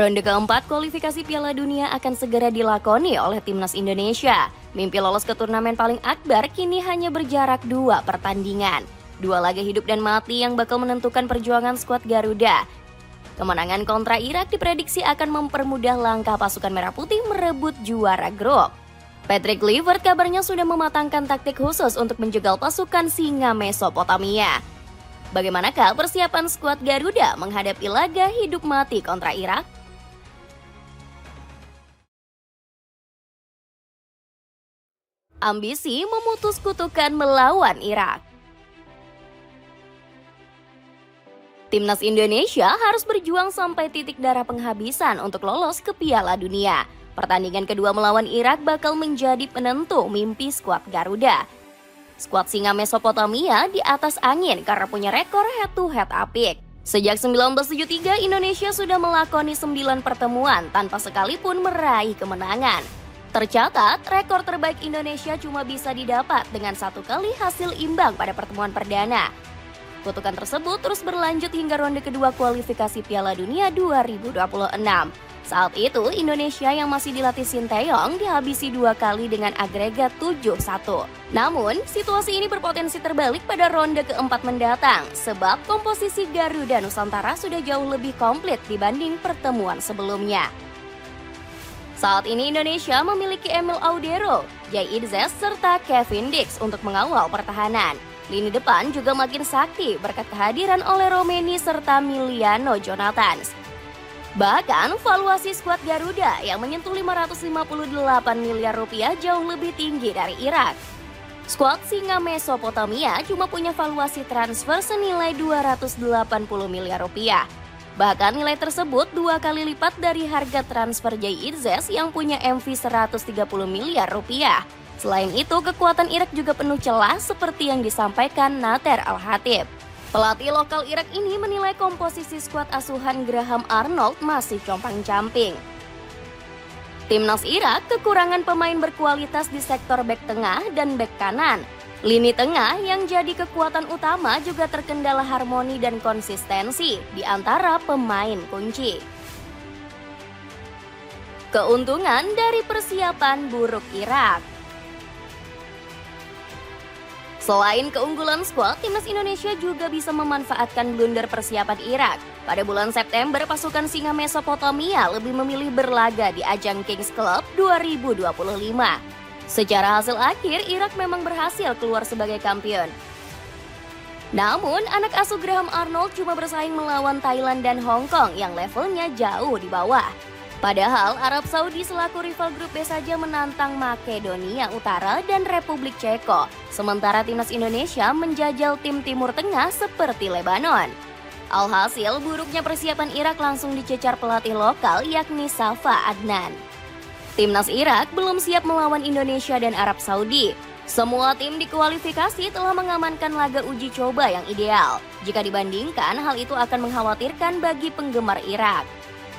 Ronde keempat kualifikasi Piala Dunia akan segera dilakoni oleh timnas Indonesia. Mimpi lolos ke turnamen paling akbar kini hanya berjarak 2 pertandingan. 2 laga hidup dan mati yang bakal menentukan perjuangan skuad Garuda. Kemenangan kontra Irak diprediksi akan mempermudah langkah pasukan Merah Putih merebut juara grup. Patrick Kluivert kabarnya sudah mematangkan taktik khusus untuk menjegal pasukan singa Mesopotamia. Bagaimanakah persiapan skuad Garuda menghadapi laga hidup mati kontra Irak? Ambisi memutus kutukan melawan Irak. Timnas Indonesia harus berjuang sampai titik darah penghabisan untuk lolos ke Piala Dunia. Pertandingan kedua melawan Irak bakal menjadi penentu mimpi skuad Garuda. Skuad singa Mesopotamia di atas angin karena punya rekor head-to-head apik. Sejak 1973, Indonesia sudah melakoni 9 pertemuan tanpa sekalipun meraih kemenangan. Tercatat, rekor terbaik Indonesia cuma bisa didapat dengan 1 kali hasil imbang pada pertemuan perdana. Kutukan tersebut terus berlanjut hingga ronde kedua kualifikasi Piala Dunia 2026. Saat itu, Indonesia yang masih dilatih Sinteyong dihabisi 2 kali dengan agregat 7-1. Namun, situasi ini berpotensi terbalik pada ronde keempat mendatang, sebab komposisi Garuda Nusantara sudah jauh lebih komplit dibanding pertemuan sebelumnya. Saat ini Indonesia memiliki Emil Audero, Jai Idzes, serta Kevin Dix untuk mengawal pertahanan. Lini depan juga makin sakti berkat kehadiran oleh Romeni serta Miliano Jonathans. Bahkan valuasi skuad Garuda yang menyentuh 558 miliar rupiah jauh lebih tinggi dari Irak. Skuad singa Mesopotamia cuma punya valuasi transfer senilai 280 miliar rupiah. Bahkan nilai tersebut 2 kali lipat dari harga transfer Jai Idzes yang punya MV 130 miliar rupiah. Selain itu, kekuatan Irak juga penuh celah seperti yang disampaikan Nater Al-Hatib. Pelatih lokal Irak ini menilai komposisi skuad asuhan Graham Arnold masih compang-camping. Timnas Irak kekurangan pemain berkualitas di sektor bek tengah dan bek kanan. Lini tengah yang jadi kekuatan utama juga terkendala harmoni dan konsistensi di antara pemain kunci. Keuntungan dari persiapan buruk Irak. Selain keunggulan skuad, timnas Indonesia juga bisa memanfaatkan blunder persiapan Irak. Pada bulan September, pasukan singa Mesopotamia lebih memilih berlaga di ajang Kings Club 2025. Secara hasil akhir, Irak memang berhasil keluar sebagai kampion. Namun, anak asuh Graham Arnold cuma bersaing melawan Thailand dan Hong Kong yang levelnya jauh di bawah. Padahal, Arab Saudi selaku rival grup B saja menantang Makedonia Utara dan Republik Ceko. Sementara timnas Indonesia menjajal tim Timur Tengah seperti Lebanon. Alhasil, buruknya persiapan Irak langsung dicecar pelatih lokal yakni Safa Adnan. Timnas Irak belum siap melawan Indonesia dan Arab Saudi. Semua tim di kualifikasi telah mengamankan laga uji coba yang ideal. Jika dibandingkan, hal itu akan mengkhawatirkan bagi penggemar Irak.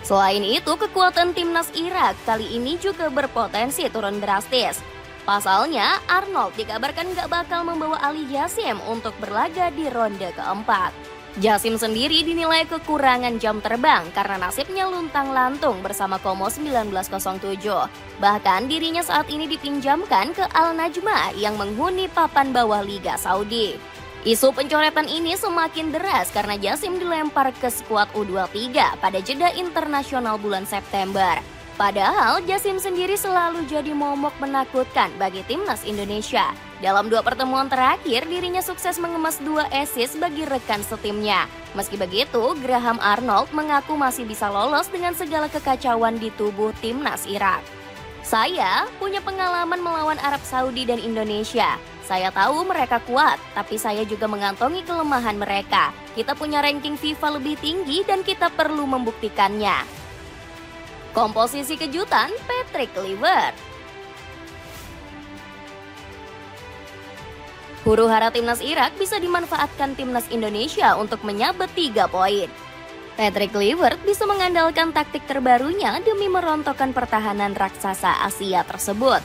Selain itu, kekuatan timnas Irak kali ini juga berpotensi turun drastis. Pasalnya, Arnold dikabarkan gak bakal membawa Ali Jassim untuk berlaga di ronde keempat. Jassim sendiri dinilai kekurangan jam terbang karena nasibnya luntang-lantung bersama Como 1907. Bahkan dirinya saat ini dipinjamkan ke Al Najma yang menghuni papan bawah Liga Saudi. Isu pencoretan ini semakin deras karena Jassim dilempar ke skuad U23 pada jeda internasional bulan September. Padahal Jassim sendiri selalu jadi momok menakutkan bagi timnas Indonesia. Dalam 2 pertemuan terakhir, dirinya sukses mengemas 2 assist bagi rekan setimnya. Meski begitu, Graham Arnold mengaku masih bisa lolos dengan segala kekacauan di tubuh timnas Irak. Saya punya pengalaman melawan Arab Saudi dan Indonesia. Saya tahu mereka kuat, tapi saya juga mengantongi kelemahan mereka. Kita punya ranking FIFA lebih tinggi dan kita perlu membuktikannya. Komposisi kejutan Patrick Kluivert. Huru-hara timnas Irak bisa dimanfaatkan timnas Indonesia untuk menyabet 3 poin. Patrick Kluivert bisa mengandalkan taktik terbarunya demi merontokkan pertahanan raksasa Asia tersebut.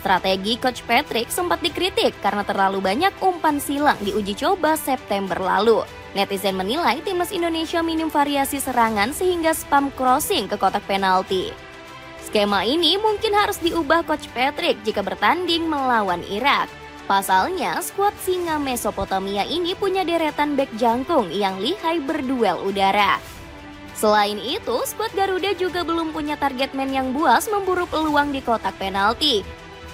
Strategi Coach Patrick sempat dikritik karena terlalu banyak umpan silang di uji coba September lalu. Netizen menilai timnas Indonesia minim variasi serangan sehingga spam crossing ke kotak penalti. Skema ini mungkin harus diubah Coach Patrick jika bertanding melawan Irak. Pasalnya, skuad singa Mesopotamia ini punya deretan bek jangkung yang lihai berduel udara. Selain itu, skuad Garuda juga belum punya target man yang buas memburu peluang di kotak penalti.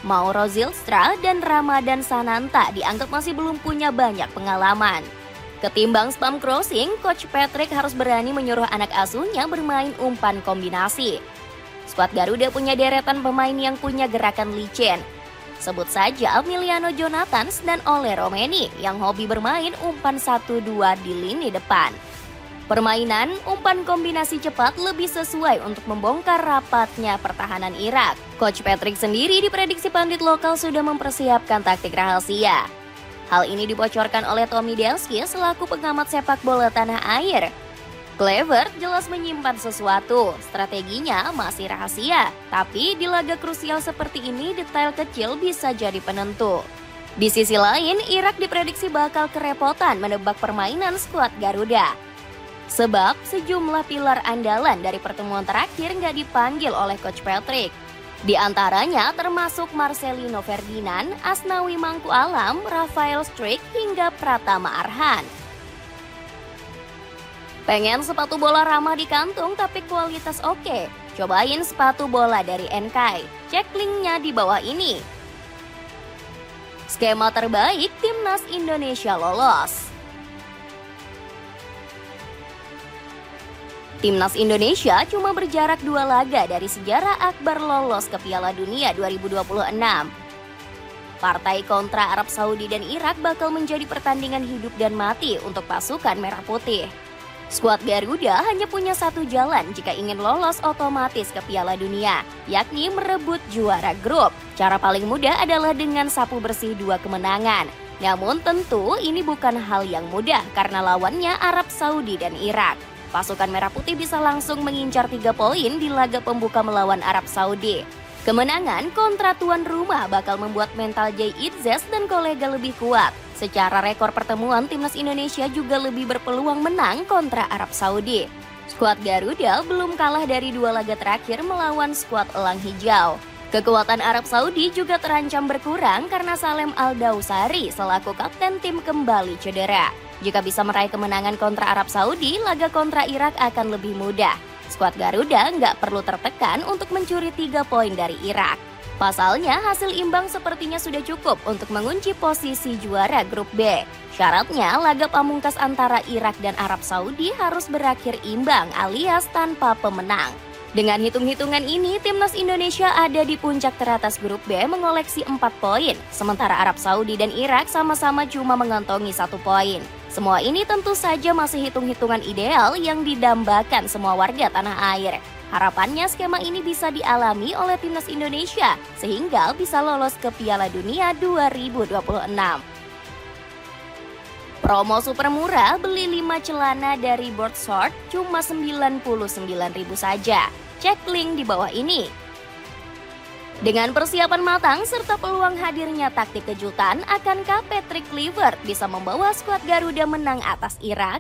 Mauro Zylstra dan Ramadan Sananta dianggap masih belum punya banyak pengalaman. Ketimbang spam crossing, Coach Patrick harus berani menyuruh anak asuhnya bermain umpan kombinasi. Skuad Garuda punya deretan pemain yang punya gerakan licin. Sebut saja Emiliano Jonathans dan Ole Romeni yang hobi bermain umpan 1-2 di lini depan. Permainan umpan kombinasi cepat lebih sesuai untuk membongkar rapatnya pertahanan Irak. Coach Patrick sendiri diprediksi pandit lokal sudah mempersiapkan taktik rahasia. Hal ini dibocorkan oleh Tommy Delski selaku pengamat sepak bola tanah air. Clever jelas menyimpan sesuatu, strateginya masih rahasia. Tapi di laga krusial seperti ini detail kecil bisa jadi penentu. Di sisi lain, Irak diprediksi bakal kerepotan menebak permainan skuad Garuda. Sebab sejumlah pilar andalan dari pertemuan terakhir nggak dipanggil oleh Coach Patrick. Di antaranya termasuk Marcelino Ferdinand, Asnawi Mangku Alam, Rafael Struijk hingga Pratama Arhan. Pengen sepatu bola ramah di kantung tapi kualitas oke? Cobain sepatu bola dari Enkai. Cek linknya di bawah ini. Skema terbaik timnas Indonesia lolos. Timnas Indonesia cuma berjarak 2 laga dari sejarah akbar lolos ke Piala Dunia 2026. Partai kontra Arab Saudi dan Irak bakal menjadi pertandingan hidup dan mati untuk pasukan Merah Putih. Skuad Garuda hanya punya satu jalan jika ingin lolos otomatis ke Piala Dunia, yakni merebut juara grup. Cara paling mudah adalah dengan sapu bersih 2 kemenangan. Namun tentu ini bukan hal yang mudah karena lawannya Arab Saudi dan Irak. Pasukan Merah Putih bisa langsung mengincar 3 poin di laga pembuka melawan Arab Saudi. Kemenangan kontra tuan rumah bakal membuat mental Jay Itzes dan kolega lebih kuat. Secara rekor pertemuan, timnas Indonesia juga lebih berpeluang menang kontra Arab Saudi. Skuad Garuda belum kalah dari 2 laga terakhir melawan skuad Elang Hijau. Kekuatan Arab Saudi juga terancam berkurang karena Salem Al-Dawsari selaku kapten tim kembali cedera. Jika bisa meraih kemenangan kontra Arab Saudi, laga kontra Irak akan lebih mudah. Skuad Garuda nggak perlu tertekan untuk mencuri 3 poin dari Irak. Pasalnya, hasil imbang sepertinya sudah cukup untuk mengunci posisi juara grup B. Syaratnya, laga pamungkas antara Irak dan Arab Saudi harus berakhir imbang alias tanpa pemenang. Dengan hitung-hitungan ini, timnas Indonesia ada di puncak teratas grup B mengoleksi 4 poin, sementara Arab Saudi dan Irak sama-sama cuma mengantongi 1 poin. Semua ini tentu saja masih hitung-hitungan ideal yang didambakan semua warga tanah air. Harapannya skema ini bisa dialami oleh timnas Indonesia sehingga bisa lolos ke Piala Dunia 2026. Promo super murah, beli 5 celana dari Boardshort cuma 99.000 saja. Cek link di bawah ini. Dengan persiapan matang serta peluang hadirnya taktik kejutan, akankah Patrick Kluivert bisa membawa skuad Garuda menang atas Irak?